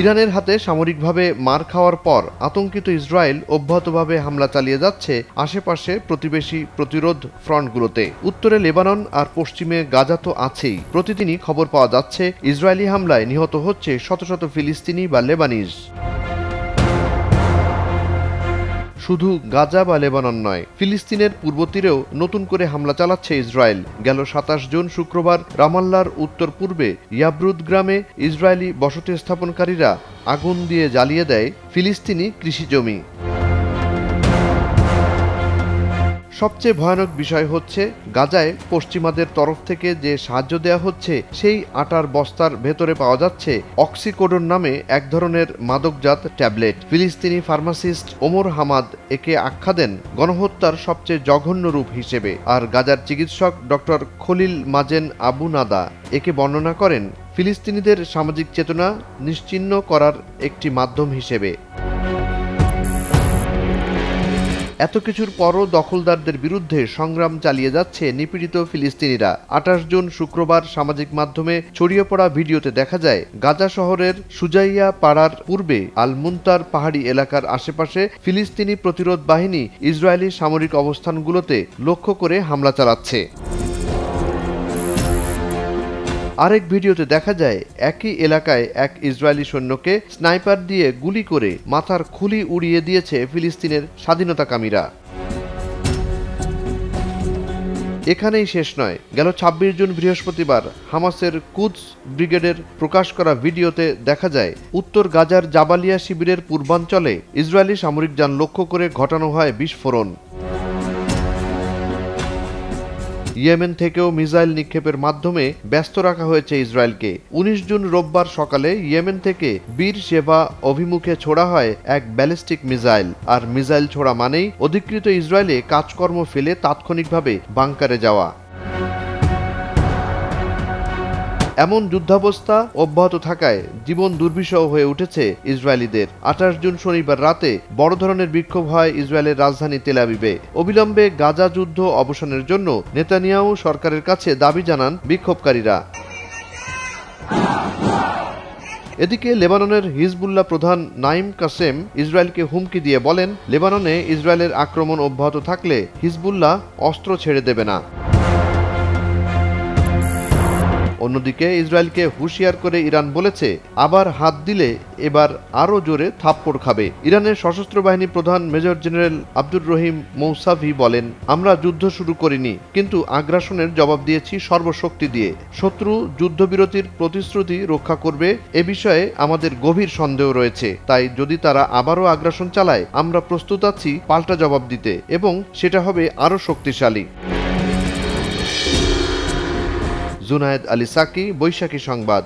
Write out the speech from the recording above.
ইরানের হাতে সামরিকভাবে মার খাওয়ার পর আতঙ্কিত ইসরায়েল অব্যাহতভাবে হামলা চালিয়ে যাচ্ছে আশেপাশে প্রতিবেশী প্রতিরোধ ফ্রন্টগুলোতে। উত্তরে লেবানন আর পশ্চিমে গাজা তো আছেই। প্রতিদিনই খবর পাওয়া যাচ্ছে ইসরায়েলি হামলায় নিহত হচ্ছে শত শত ফিলিস্তিনি বা লেবানিজ। শুধু গাজা বা লেবানন নয়, ফিলিস্তিনের পূর্ব তীরেও নতুন করে হামলা চালাচ্ছে ইসরায়েল। গেল ২৭ জুন শুক্রবার রামাল্লার উত্তর পূর্বে ইয়াব্রুদ গ্রামে ইসরায়েলি বসতি স্থাপনকারীরা আগুন দিয়ে জ্বালিয়ে দেয় ফিলিস্তিনি কৃষিজমি। সবচেয়ে ভয়ানক বিষয় হচ্ছে গাজায় পশ্চিমাদের তরফ থেকে যে সাহায্য দেয়া হচ্ছে সেই আটার বস্তার ভেতরে পাওয়া যাচ্ছে অক্সিকোডন নামে এক ধরনের মাদকজাত ট্যাবলেট। ফিলিস্তিনি ফার্মাসিস্ট ওমর হামাদ একে আখ্যা দেন গণহত্যার সবচেয়ে জঘন্য রূপ হিসেবে, আর গাজার চিকিৎসক ডক্টর খলিল মাজেন আবু নাদা একে বর্ণনা করেন ফিলিস্তিনিদের সামাজিক চেতনা নিশ্চিহ্ন করার একটি মাধ্যম হিসেবে। এত কিছুর পরও দখলদারদের বিরুদ্ধে সংগ্রাম চালিয়ে যাচ্ছে নিপীড়িত ফিলিস্তিনিরা। ২৮ জুন শুক্রবার সামাজিক মাধ্যমে ছড়িয়ে পড়া ভিডিওতে দেখা যায় গাজা শহরের সুজাইয়া পাড়ার পূর্বে আল মুনতার পাহাড়ি এলাকার আশেপাশে ফিলিস্তিনি প্রতিরোধ বাহিনী ইসরায়েলি সামরিক অবস্থানগুলোতে লক্ষ্য করে হামলা চালাচ্ছে। আরেক ভিডিওতে দেখা যায় একই এলাকায় এক ইসরায়েলি সৈন্যকে স্নাইপার দিয়ে গুলি করে মাথার খুলি উড়িয়ে দিয়েছে ফিলিস্তিনের স্বাধীনতাকামীরা। এখানেই শেষ নয়, গেল ২৬ জুন বৃহস্পতিবার হামাসের কুদস ব্রিগেডের প্রকাশ করা ভিডিওতে দেখা যায় উত্তর গাজার জাবালিয়া শিবিরের পূর্বাঞ্চলে ইসরায়েলি সামরিক যান লক্ষ্য করে ঘটানো হয় বিস্ফোরণ। ইয়েমেন থেকেও মিসাইল নিক্ষেপের মাধ্যমে ব্যস্ত রাখা হয়েছে ইসরায়েলকে। ১৯ জুন রোববার সকালে ইয়েমেন থেকে বীর শেবা অভিমুখে ছোড়া হয় এক ব্যালিস্টিক মিসাইল। আর মিসাইল ছোড়া মানেই অধিকৃত ইসরায়েলে কাজকর্ম ফেলে তাৎক্ষণিকভাবে বাংকারে যাওয়া। এমন যুদ্ধাবস্থা অব্যাহত থাকায় জীবন দুর্বিষহ হয়ে উঠেছে ইসরায়েলিদের। ২৮ জুন শনিবার রাতে বড় ধরনের বিক্ষোভ হয় ইসরায়েলের রাজধানী তেল আবিবে। অবিলম্বে গাজা যুদ্ধ অবসানের জন্য নেতানিয়াহু সরকারের কাছে দাবি জানান বিক্ষোভকারীরা। এদিকে লেবাননের হিজবুল্লাহ প্রধান নাইম কাসেম ইসরায়েলকে হুমকি দিয়ে বলেন, লেবাননে ইসরায়েলের আক্রমণ অব্যাহত থাকলে হিজবুল্লাহ অস্ত্র ছেড়ে দেবে না। অন্যদিকে ইসরায়েলকে হুঁশিয়ার করে ইরান বলেছে, আবার হাত দিলে এবার আরও জোরে থাপ্পড় খাবে। ইরানের সশস্ত্র বাহিনী প্রধান মেজর জেনারেল আব্দুর রহিম মৌসাভি বলেন, আমরা যুদ্ধ শুরু করিনি, কিন্তু আগ্রাসনের জবাব দিয়েছি সর্বশক্তি দিয়ে। শত্রু যুদ্ধবিরতির প্রতিশ্রুতি রক্ষা করবে এ বিষয়ে আমাদের গভীর সন্দেহ রয়েছে। তাই যদি তারা আবারও আগ্রাসন চালায়, আমরা প্রস্তুত আছি পাল্টা জবাব দিতে, এবং সেটা হবে আরও শক্তিশালী। জুনায়েদ আলী সাকি, বৈশাখী সংবাদ।